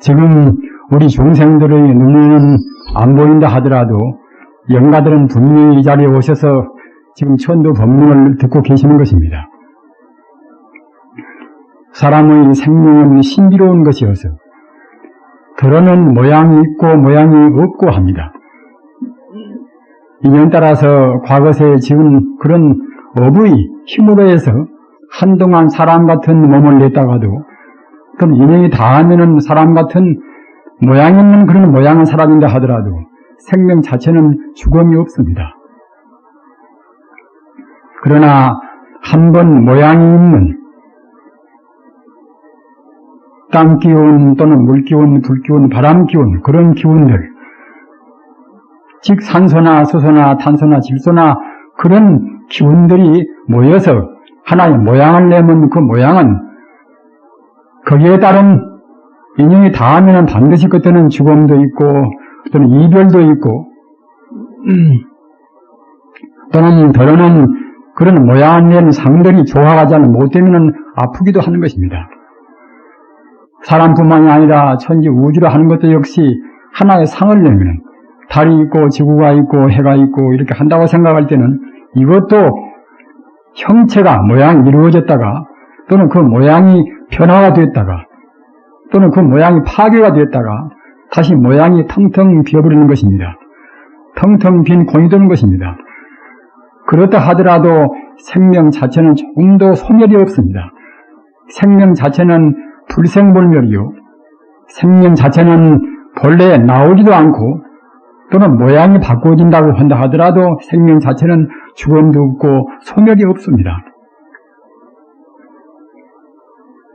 지금 우리 중생들의 눈에는 안 보인다 하더라도 영가들은 분명히 이 자리에 오셔서 지금 천도 법문을 듣고 계시는 것입니다. 사람의 생명은 신비로운 것이어서 드러는 모양이 있고 모양이 없고 합니다. 인연 따라서 과거에 지금 그런 업의 힘으로 해서 한동안 사람 같은 몸을 냈다가도 그럼 인연이 닿으면 사람 같은 모양 있는 그런 모양은 사람인다 하더라도 생명 자체는 죽음이 없습니다. 그러나 한번 모양이 있는 땅 기운 또는 물 기운, 불 기운, 바람 기운 그런 기운들 즉 산소나 수소나 탄소나 질소나 그런 기운들이 모여서 하나의 모양을 내면 그 모양은 거기에 따른 인연이 닿으면 반드시 그때는 죽음도 있고 또는 이별도 있고 또는 더러는 그런 모양을 낸 상들이 조화가지 않으면 못되면 아프기도 하는 것입니다. 사람뿐만이 아니라 천지 우주로 하는 것도 역시 하나의 상을 내면 달이 있고 지구가 있고 해가 있고 이렇게 한다고 생각할 때는 이것도 형체가 모양이 이루어졌다가 또는 그 모양이 변화가 됐다가 또는 그 모양이 파괴가 됐다가 다시 모양이 텅텅 비어버리는 것입니다. 텅텅 빈 공이 되는 것입니다. 그렇다 하더라도 생명 자체는 조금도 소멸이 없습니다. 생명 자체는 불생불멸이요. 생명 자체는 본래 나오지도 않고 또는 모양이 바꿔진다고 한다 하더라도 생명 자체는 죽음도 없고 소멸이 없습니다.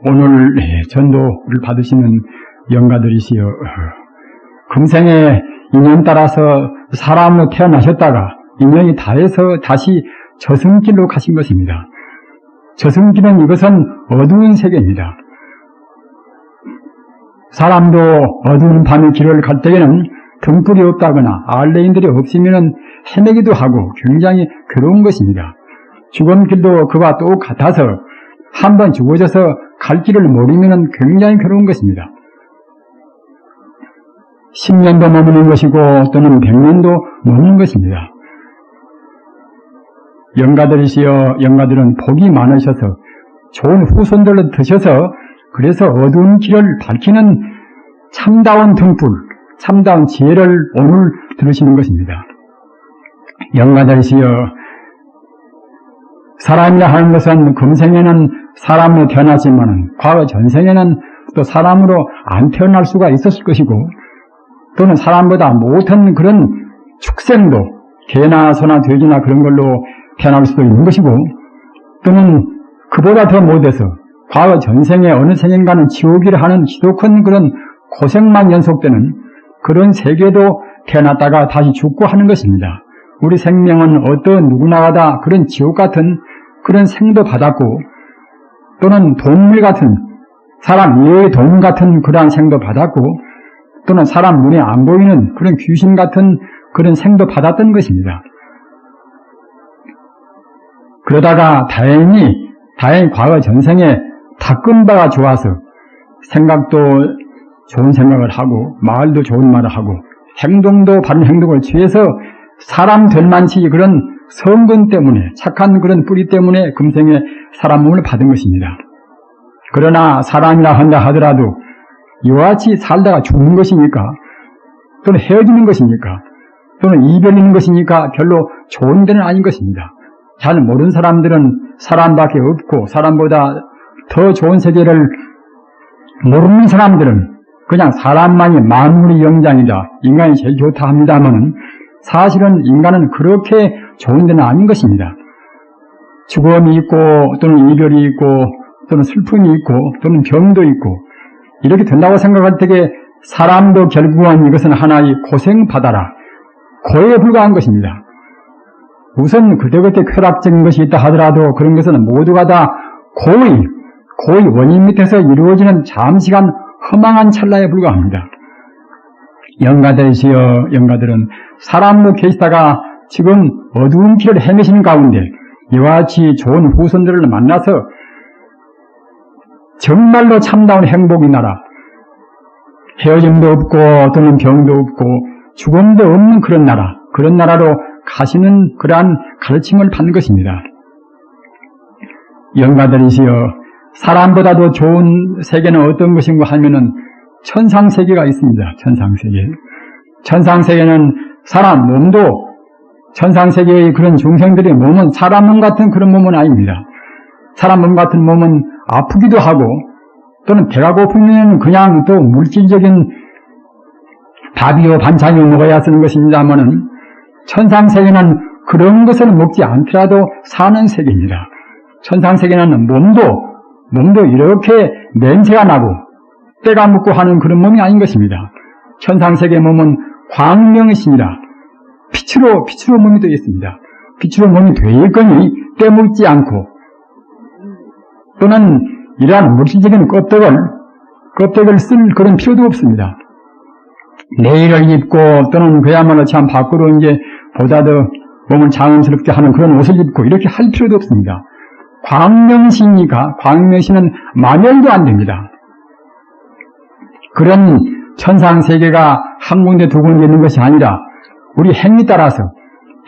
오늘 전도를 받으시는 영가들이시여 금생에 인연 따라서 사람으로 태어나셨다가 인연이 다해서 다시 저승길로 가신 것입니다. 저승길은 이것은 어두운 세계입니다. 사람도 어두운 밤의 길을 갈 때에는 등불이 없다거나 알레인들이 없으면 헤매기도 하고 굉장히 괴로운 것입니다. 죽음길도 그와 똑같아서 한번 죽어져서 갈 길을 모르면 굉장히 괴로운 것입니다. 10년도 머무는 것이고 또는 100년도 머무는 것입니다. 영가들이시여 영가들은 복이 많으셔서 좋은 후손들을 드셔서 그래서 어두운 길을 밝히는 참다운 등불, 참다운 지혜를 오늘 들으시는 것입니다. 영가들이시여 사람이라 하는 것은 금생에는 사람으로 태어나지만 과거 전생에는 또 사람으로 안 태어날 수가 있었을 것이고 또는 사람보다 못한 그런 축생도 개나 소나 돼지나 그런 걸로 태어날 수도 있는 것이고 또는 그보다 더 못해서 과거 전생에 어느 생인가는 지옥이라 하는 지독한 그런 고생만 연속되는 그런 세계도 태어났다가 다시 죽고 하는 것입니다. 우리 생명은 어떤 누구나 다 그런 지옥 같은 그런 생도 받았고 또는 동물 같은 사람 이외의 동물 같은 그러한 생도 받았고 또는 사람 눈에 안 보이는 그런 귀신 같은 그런 생도 받았던 것입니다. 그러다가 다행히 과거 전생에 닦은 바가 좋아서 생각도 좋은 생각을 하고 말도 좋은 말을 하고 행동도 바른 행동을 취해서 사람 될 만치 그런 성분 때문에 착한 그런 뿌리 때문에 금생에 사람 몸을 받은 것입니다. 그러나 사람이라 한다 하더라도 이와 같이 살다가 죽는 것이니까 또는 헤어지는 것이니까 또는 이별이는 것이니까 별로 좋은 데는 아닌 것입니다. 잘 모르는 사람들은 사람밖에 없고 사람보다 더 좋은 세계를 모르는 사람들은 그냥 사람만이 만물의 영장이다. 인간이 제일 좋다 합니다만은 사실은 인간은 그렇게 좋은 데는 아닌 것입니다. 죽음이 있고 또는 이별이 있고 또는 슬픔이 있고 또는 병도 있고 이렇게 된다고 생각할 때에 사람도 결국은 이것은 하나의 고생바다라 고에 불과한 것입니다. 우선 그때그때 쾌락적인 것이 있다 하더라도 그런 것은 모두가 다 고의 원인 밑에서 이루어지는 잠시간 허망한 찰나에 불과합니다. 영가들이시여 영가들은 사람으로 계시다가 지금 어두운 길을 헤매시는 가운데 이와 같이 좋은 후손들을 만나서 정말로 참다운 행복이 나라 헤어짐도 없고 또는 병도 없고 죽음도 없는 그런 나라로 가시는 그러한 가르침을 받는 것입니다. 영가들이시여, 사람보다도 좋은 세계는 어떤 것인가 하면은 천상세계가 있습니다. 천상세계. 천상세계는 사람 몸도, 천상세계의 그런 중생들의 몸은 사람 몸 같은 그런 몸은 아닙니다. 사람 몸 같은 몸은 아프기도 하고 또는 배가 고프면 그냥 또 물질적인 밥이요 반찬이요 먹어야 쓰는 것입니다만은 천상세계는 그런 것을 먹지 않더라도 사는 세계입니다. 천상세계는 몸도 이렇게 냄새가 나고 때가 묻고 하는 그런 몸이 아닌 것입니다. 천상세계 몸은 광명이십니다. 빛으로 몸이 되어 있습니다. 빛으로 몸이 되어 있거니 때 묻지 않고 또는 이러한 물질적인 껍데기를 쓸 그런 필요도 없습니다. 내일을 입고 또는 그야말로 참 밖으로 이제 보다 더 몸을 장엄스럽게 하는 그런 옷을 입고 이렇게 할 필요도 없습니다. 광명시니까 광명시는 마멸도 안 됩니다. 그런 천상세계가 한 군데 두 군데 있는 것이 아니라 우리 행위 따라서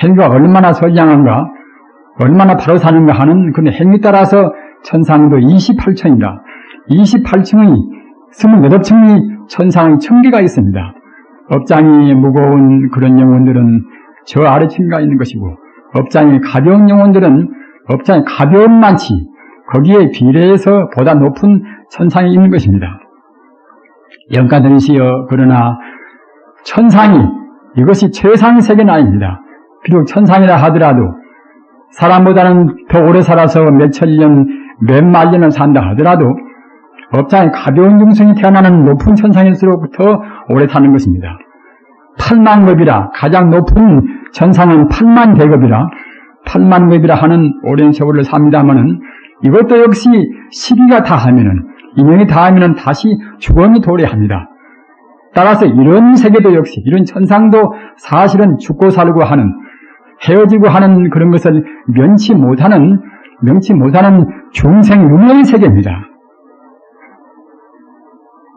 행위가 얼마나 선량한가 얼마나 바로 사는가 하는 그런 행위 따라서 천상도 28층이다. 28층의 28층의 천상의 층계가 있습니다. 업장이 무거운 그런 영혼들은 저 아래층가 있는 것이고 업장이 가벼운 영혼들은 업장이 가벼운 만치 거기에 비례해서 보다 높은 천상에 있는 것입니다. 영가들이시여, 그러나 천상이 이것이 최상의 세계는 아닙니다. 비록 천상이라 하더라도 사람보다는 더 오래 살아서 몇천 년, 몇만 년을 산다 하더라도 업장이 가벼운 중생이 태어나는 높은 천상일수록 더 오래 사는 것입니다. 8만급이라 가장 높은 천상은 8만 대급이라 8만급이라 하는 오랜 세월을 삽니다마는 이것도 역시 시기가 다하면은 인연이 다하면은 다시 죽음이 도래합니다. 따라서 이런 세계도 역시 이런 천상도 사실은 죽고 살고 하는 헤어지고 하는 그런 것을 면치 못하는 중생 유명의 세계입니다.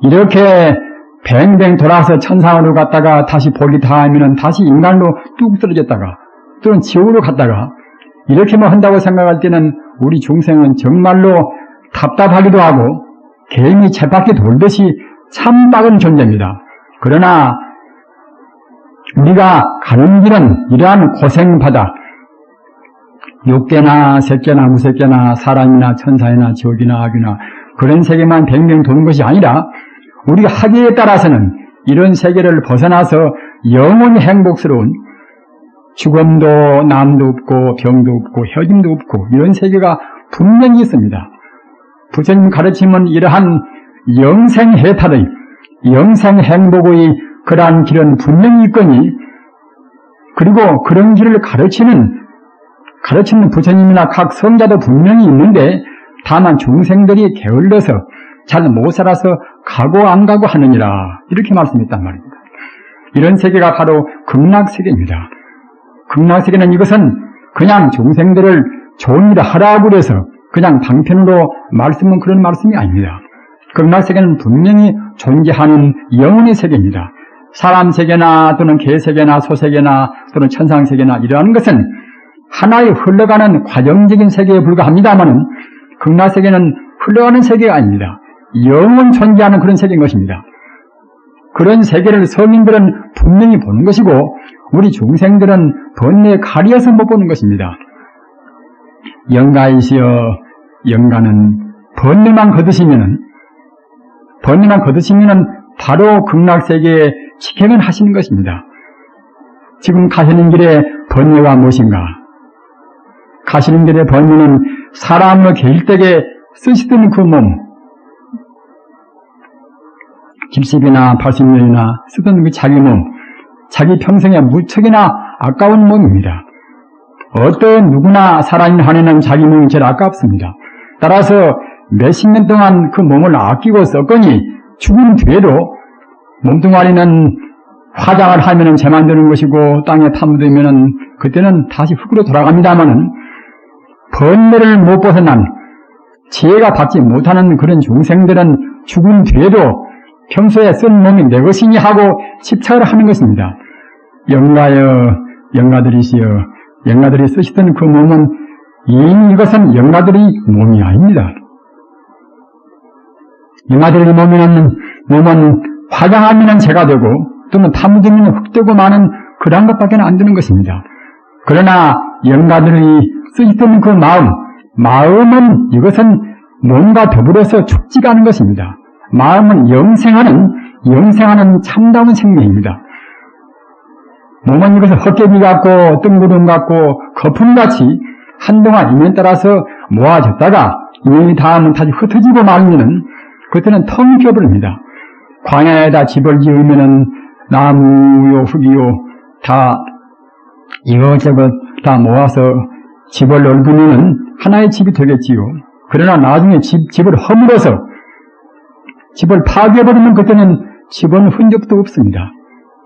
이렇게 뱅뱅 돌아서 천상으로 갔다가 다시 복이 다하면은 다시 인간으로 뚝 떨어졌다가 또는 지옥으로 갔다가 이렇게만 한다고 생각할 때는 우리 중생은 정말로 답답하기도 하고 개인이 쳇바퀴 돌듯이 참 빠른 존재입니다. 그러나 우리가 가는 길은 이러한 고생바다, 육계나 색계나 무색계나 사람이나 천사이나 지옥이나 악이나 그런 세계만 뱅뱅 도는 것이 아니라 우리가 하기에 따라서는 이런 세계를 벗어나서 영원히 행복스러운 죽음도 남도 없고 병도 없고 헤어짐도 없고 이런 세계가 분명히 있습니다. 부처님 가르침은 이러한 영생해탈의 영생행복의 그러한 길은 분명히 있거니 그리고 그런 길을 가르치는 부처님이나 각 성자도 분명히 있는데 다만 중생들이 게을러서 잘 못 살아서 가고 안 가고 하느니라 이렇게 말씀했단 말입니다. 이런 세계가 바로 극락세계입니다. 극락세계는 이것은 그냥 중생들을 좋은 일을 하라고 해서 그냥 방편으로 말씀은 그런 말씀이 아닙니다. 극락세계는 분명히 존재하는 영혼의 세계입니다. 사람 세계나 또는 개 세계나 소 세계나 또는 천상 세계나 이러한 것은 하나의 흘러가는 과정적인 세계에 불과합니다만은 극락세계는 흘러가는 세계가 아닙니다. 영원 존재하는 그런 세계인 것입니다. 그런 세계를 서민들은 분명히 보는 것이고 우리 중생들은 번뇌에 가리어서 못 보는 것입니다. 영가이시여, 영가는 번뇌만 거두시면은 바로 극락세계에 직행을 하시는 것입니다. 지금 가시는 길에 번뇌가 무엇인가? 가시는 길에 번뇌는 사람을 길되게 쓰시던 그 몸, 70이나 80년이나 쓰던 그 자기 몸, 자기 평생에 무척이나 아까운 몸입니다. 어떤 누구나 사람이 하는 자기 몸이 제일 아깝습니다. 따라서 몇십 년 동안 그 몸을 아끼고 썼거니 죽은 뒤에도 몸뚱아리는 화장을 하면은 재만 드는 것이고 땅에 파묻으면은 그때는 다시 흙으로 돌아갑니다마는 번뇌를 못 벗어난 지혜가 받지 못하는 그런 중생들은 죽은 뒤에도 평소에 쓴 몸이 내 것이니 하고 집착을 하는 것입니다. 영가들이시여, 영가들이 쓰시던 그 몸은 이미 이것은 영가들의 몸이 아닙니다. 영가들의 몸은 화장하면 재가 되고 또는 파묻으면 흙되고 많은 그런 것밖에 안 되는 것입니다. 그러나 영가들이 쓰시던 그 마음은 이것은 몸과 더불어서 죽지가 않은 것입니다. 마음은 영생하는 참다운 생명입니다. 몸은 이것은 헛개비 같고 뜬구름 같고 거품같이 한동안 인연 따라서 모아졌다가 인연이 닿으면 다시 흩어지고 말면은 그때는 텅 비어버립니다. 광야에다 집을 지으면은 나무요 흙이요 다 이것저것 다 모아서 집을 넓으면은 하나의 집이 되겠지요. 그러나 나중에 집을 허물어서 집을 파괴해버리면 그때는 집은 흔적도 없습니다.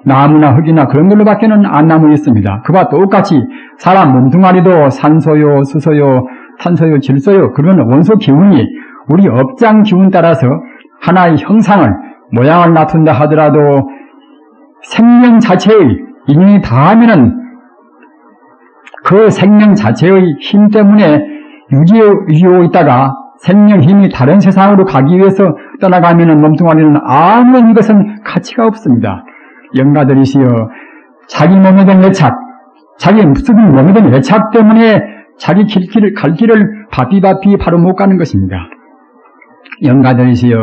나무나 흙이나 그런 걸로밖에는 안 남아 있습니다. 그와 똑같이 사람 몸뚱아리도 산소요, 수소요, 탄소요, 질소요 그런 원소 기운이 우리 업장 기운 따라서 하나의 형상을 모양을 나툰다 하더라도 생명 자체의 인연이 닿으면은 그 생명 자체의 힘 때문에 유지하고 있다가 생명 힘이 다른 세상으로 가기 위해서 떠나가면은 몸뚱아리는 아무런 이것은 가치가 없습니다. 영가들이시여, 자기 몸에 대한 애착, 자기 무슨 몸에 대한 애착 때문에 자기 갈 길을 바삐바삐 바로 못 가는 것입니다. 영가들이시여,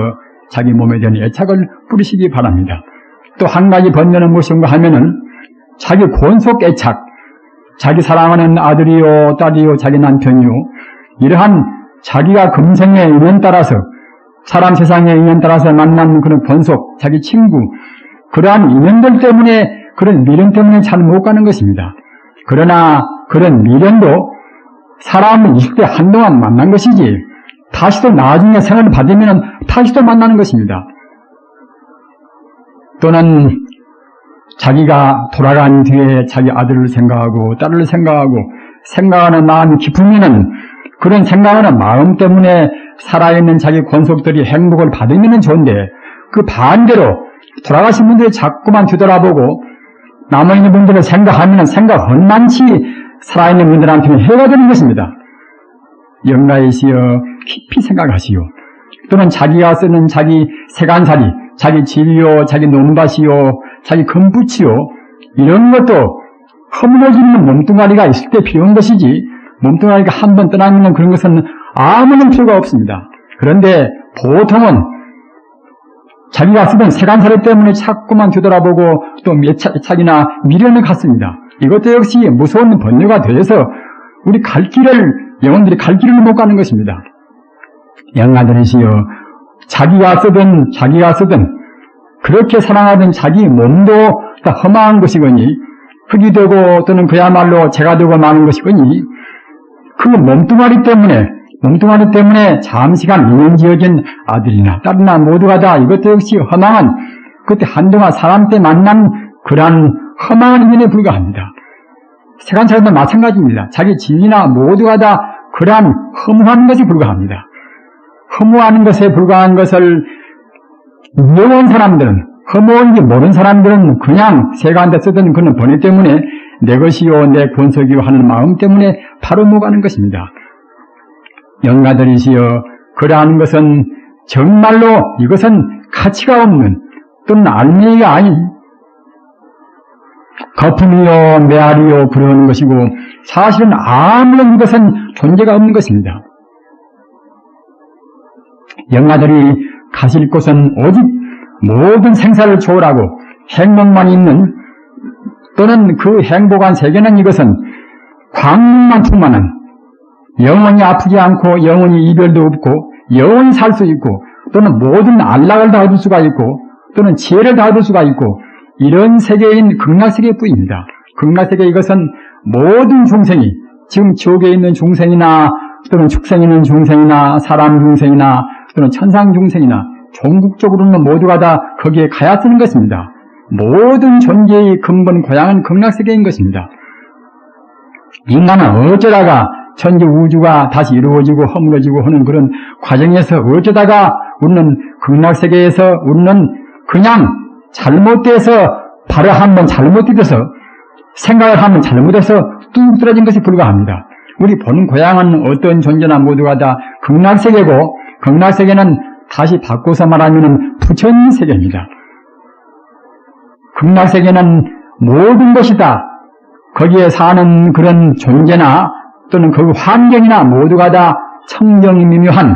자기 몸에 대한 애착을 뿌리시기 바랍니다. 또 한 가지 번뇌는 무엇인가 하면은 자기 권속 애착, 자기 사랑하는 아들이요, 딸이요, 자기 남편이요, 이러한 자기가 금생의 인연 따라서 사람 세상의 인연 따라서 만난 그런 권속, 자기 친구, 그러한 인연들 때문에 그런 미련 때문에 잘 못 가는 것입니다. 그러나 그런 미련도 사람은 20대 한동안 만난 것이지 다시도 나중에 생을 받으면 다시도 만나는 것입니다. 또는 자기가 돌아간 뒤에 자기 아들을 생각하고 딸을 생각하는 마음이 깊으면은 그런 생각하는 마음 때문에 살아있는 자기 권속들이 행복을 받으면 좋은데 그 반대로 돌아가신 분들이 자꾸만 뒤돌아보고 남아있는 분들을 생각하면 생각 헛만치 살아있는 분들한테는 해가 되는 것입니다. 영가이시여 깊이 생각하시오. 또는 자기가 쓰는 자기 세간살이, 자기 진료, 자기 논밭이요, 자기 금붙이요, 이런 것도 허물어지는 몸뚱아리가 있을 때 필요한 것이지 몸뚱아리가 한 번 떠나면 그런 것은 아무런 필요가 없습니다. 그런데 보통은 자기가 쓰던 세간살이 때문에 자꾸만 뒤돌아보고 또 애착이나 미련을 갖습니다. 이것도 역시 무서운 번뇌가 되어서 우리 영혼들이 갈 길을 못 가는 것입니다. 영가들이시여, 자기가 쓰던 그렇게 사랑하던 자기 몸도 다 허망한 것이거니 흙이 되고 또는 그야말로 재가 되고 마는 것이거니 그 몸뚱아리 때문에 잠시간 인연지어진 아들이나 딸이나 모두가 다 이것도 역시 허망한, 그때 한동안 사람 때 만난 그러한 허망한 인연에 불과합니다. 세간살도 마찬가지입니다. 자기 진리나 모두가 다 그러한 허무한 것에 불과합니다. 허무한 것에 불과한 것을 무서운 사람들은, 허무한지 모르는 사람들은 그냥 세간데 쓰던 그런 번뇌 때문에 내 것이요 내 권속이요 하는 마음 때문에 바로 못 가는 것입니다. 영가들이시여, 그러한 것은 정말로 이것은 가치가 없는 또는 알맹이가 아닌 거품이요 메아리요 그러는 것이고 사실은 아무런 것은 존재가 없는 것입니다. 영가들이 가실 곳은 오직 모든 생사를 초월하고 행복만 있는, 또는 그 행복한 세계는 이것은 광명만 충만한, 영원히 아프지 않고 영원히 이별도 없고 영원히 살 수 있고 또는 모든 안락을 다 얻을 수가 있고 또는 지혜를 다 얻을 수가 있고 이런 세계인 극락세계뿐입니다. 극락세계, 이것은 모든 중생이, 지금 지옥에 있는 중생이나 또는 축생에 있는 중생이나 사람 중생이나 또는 천상 중생이나 종국적으로는 모두가 다 거기에 가야 쓰는 것입니다. 모든 존재의 근본 고향은 극락세계인 것입니다. 인간은 어쩌다가 천지 우주가 다시 이루어지고 허물어지고 하는 그런 과정에서 어쩌다가 우리는 극락세계에서 우리는 그냥 잘못돼서 바로 한번 잘못돼서 생각을 하면 잘못해서 뚝 떨어진 것이 불과합니다. 우리 본 고향은 어떤 존재나 모두가 다 극락세계고, 극락세계는 다시 바꿔서 말하면 부처세계입니다. 극락세계는 모든 것이다. 거기에 사는 그런 존재나 또는 그 환경이나 모두가 다 청정미묘한,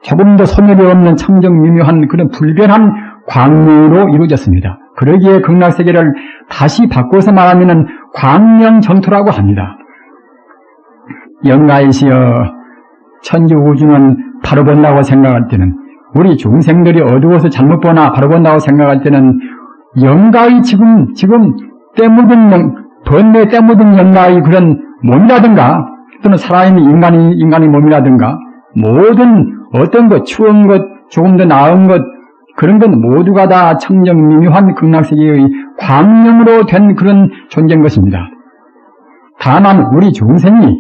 조금 더 소멸이 없는 청정미묘한 그런 불변한 광명으로 이루어졌습니다. 그러기에 극락세계를 다시 바꿔서 말하면 광명정토라고 합니다. 영가이시여, 천지우주는 바로 본다고 생각할 때는, 우리 중생들이 어두워서 잘못 보나 바로 본다고 생각할 때는 영가의 지금 때묻은 번뇌 때묻은 영가의 그런 몸이라든가 또는 살아있는 인간의 몸이라든가 모든 어떤 것, 추운 것, 조금 더 나은 것, 그런 건 모두가 다 청정미묘한 극락세계의 광명으로 된 그런 존재인 것입니다. 다만 우리 중생이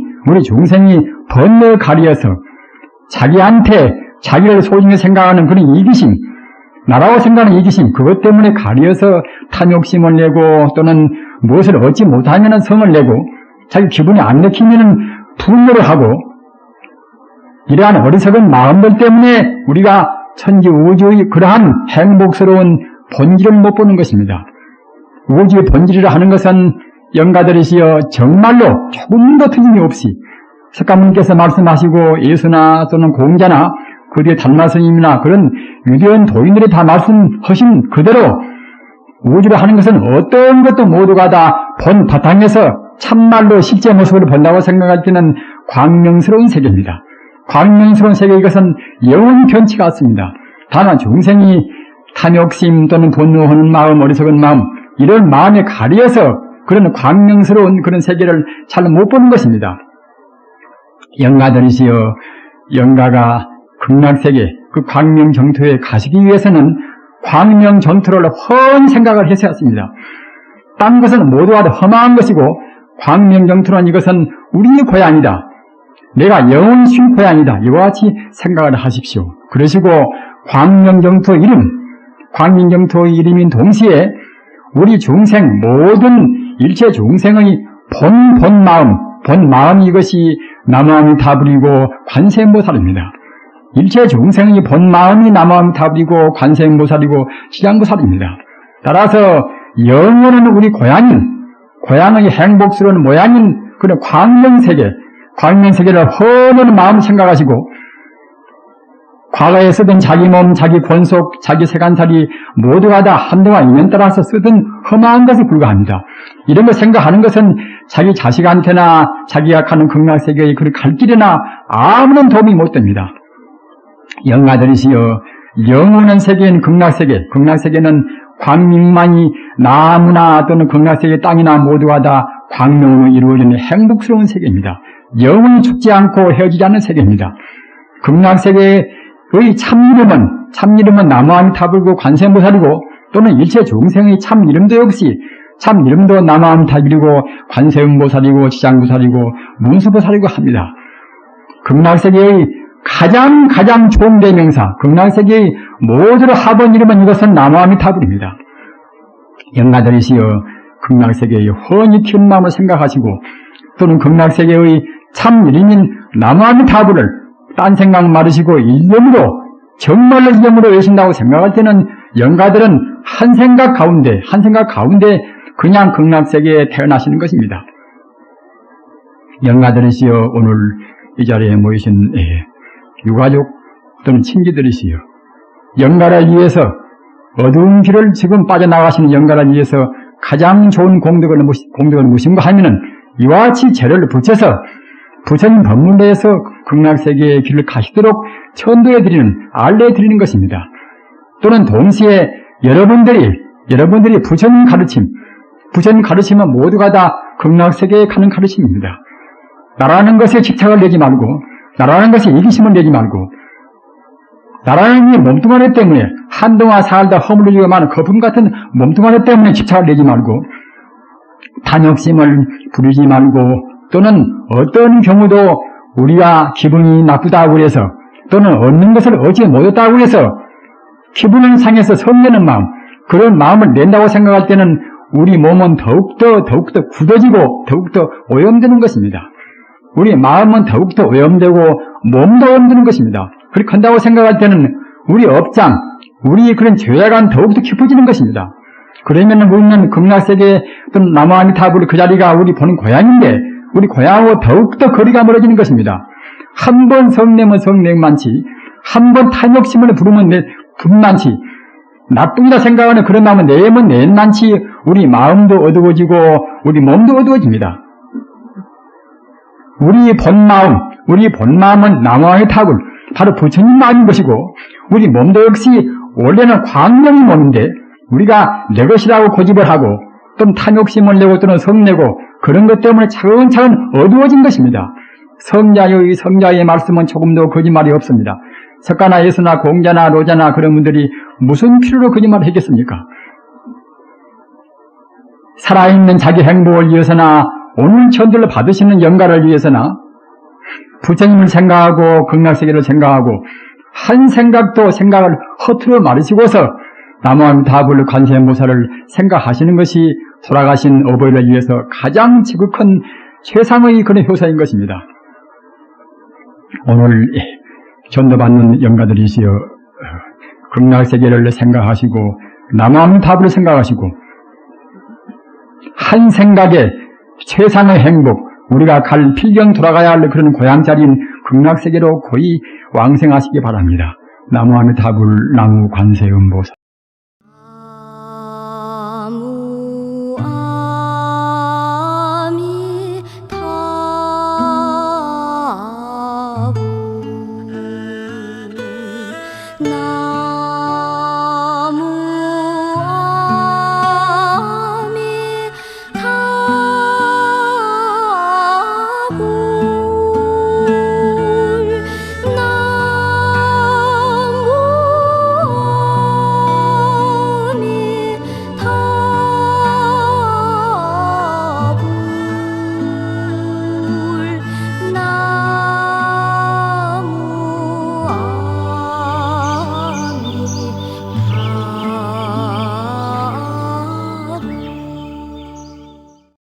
번뇌를 가리어서 자기한테 자기를 소중히 생각하는 그런 이기심, 나라고 생각하는 이기심, 그것 때문에 가리어서 탐욕심을 내고 또는 무엇을 얻지 못하면 성을 내고 자기 기분이 안 내키면 분노를 하고, 이러한 어리석은 마음들 때문에 우리가 천지 우주의 그러한 행복스러운 본질을 못 보는 것입니다. 우주의 본질이라 하는 것은 영가들이시여 정말로 조금 더 틀림이 없이 석가모니께서 말씀하시고 예수나 또는 공자나 그 뒤에 달마스님이나 그런 위대한 도인들이 다 말씀하신 그대로 우주를 하는 것은 어떤 것도 모두가 다 본 바탕에서 참말로 실제 모습을 본다고 생각할 때는 광명스러운 세계입니다. 광명스러운 세계, 이것은 영원히 변치가 않습니다. 다만 중생이 탐욕심 또는 분노하는 마음, 어리석은 마음, 이런 마음에 가리어서 그런 광명스러운 그런 세계를 잘 못 보는 것입니다. 영가들이시여, 영가가 극락세계, 그 광명정토에 가시기 위해서는 광명정토를 훤히 생각을 해야 했습니다. 딴 것은 모두가 다 험한 것이고, 광명정토는 이것은 우리의 고향이다. 내가 영원히 쉰 고향이다. 이와 같이 생각을 하십시오. 그러시고 광명정토 광명정토의 이름인 동시에 우리 중생, 모든 일체 중생의 본 마음이 이것이 남아미타불이고 관세음보살입니다. 일체 중생의 본 마음이 남아미타불이고 관세음보살이고 시장보살입니다. 따라서 영원한 우리 고향의 행복스러운 모양인 그런 광명세계를 훤한 마음을 생각하시고, 과거에 쓰던 자기 몸, 자기 권속, 자기 세간살이 모두가 다 한동안 인연 따라서 쓰던 험한 것에 불과합니다. 이런 걸 생각하는 것은 자기 자식한테나 자기가 가는 극락세계의 그 갈 길이나 아무런 도움이 못 됩니다. 영가들이시여, 영원한 세계인 극락세계는 광명만이 나무나 또는 극락세계 땅이나 모두가 다 광명으로 이루어지는 행복스러운 세계입니다. 영원히 죽지 않고 헤어지지 않는 세계입니다. 극락세계의 참 이름은 남아미타불고 관세음보살이고, 또는 일체 중생의 참 이름도 역시 참 이름도 남아미타불이고 관세음보살이고 지장보살이고 문수보살이고 합니다. 극락세계의 가장 좋은 대명사, 극락세계의 모두를 합한 이름은 이것은 남아미타불입니다. 영가들이시여, 극락세계의 훤히 튀은 마음을 생각하시고, 또는 극락세계의 참 이름인 남아미타불을 딴 생각 말으시고 정말로 이념으로 외신다고 생각할 때는 영가들은 한 생각 가운데 그냥 극락세계에 태어나시는 것입니다. 영가들이시여, 오늘 이 자리에 모이신 유가족 또는 친지들이시여, 영가를 위해서 어두운 길을 지금 빠져나가시는 영가를 위해서 가장 좋은 공덕을 무심과 하면은 이와 같이 재료를 붙여서 부처님 법문대에서 극락세계의 길을 가시도록 천도해드리는, 알려드리는 것입니다. 또는 동시에 여러분들이 부처님 가르침은 모두가 다 극락세계에 가는 가르침입니다. 나라는 것에 집착을 내지 말고, 나라는 것에 이기심을 내지 말고, 나라는 이 몸뚱아리 때문에 한동안 살다 허물어지고 많은 거품 같은 몸뚱아리 때문에 집착을 내지 말고, 탐욕심을 부리지 말고, 또는 어떤 경우도 우리가 기분이 나쁘다고 해서, 또는 얻는 것을 얻지 못했다고 해서 기분을 상해서 성내는 마음, 그런 마음을 낸다고 생각할 때는 우리 몸은 더욱더 굳어지고 더욱더 오염되는 것입니다. 우리 마음은 더욱더 오염되고 몸도 오염되는 것입니다. 그렇게 한다고 생각할 때는 우리 업장, 우리 그런 죄악은 더욱더 깊어지는 것입니다. 그러면 우리는 극락세계 또는 남아미타불 그 자리가 우리 보는 고향인데 우리 고향하고 더욱더 거리가 멀어지는 것입니다. 한 번 성내면 성내만치, 한 번 탐욕심을 부르면 분만치, 나쁘다 생각하는 그런 마음은 내면 내만치 우리 마음도 어두워지고 우리 몸도 어두워집니다. 우리 본마음은 남아의 탑을 바로 부처님 마음인 것이고 우리 몸도 역시 원래는 광명의 몸인데 우리가 내 것이라고 고집을 하고 또는 탐욕심을 내고 또는 성내고 그런 것 때문에 차근차근 어두워진 것입니다. 성자의 말씀은 조금도 거짓말이 없습니다. 석가나 예수나 공자나 로자나 그런 분들이 무슨 필요로 거짓말을 했겠습니까? 살아있는 자기 행복을 위해서나 오늘 천들을 받으시는 영가를 위해서나 부처님을 생각하고 극락세계를 생각하고 한 생각을 허투루 말으시고서 남아미타불 관세음보살을 생각하시는 것이 돌아가신 어버이를 위해서 가장 지극한 최상의 그런 효사인 것입니다. 오늘 전도받는 영가들이시여 극락세계를 생각하시고 남아미타불을 생각하시고 한 생각에 최상의 행복, 우리가 갈 필경 돌아가야 할 그런 고향자리인 극락세계로 고이 왕생하시기 바랍니다. 나무아미타불 나무 관세음보살.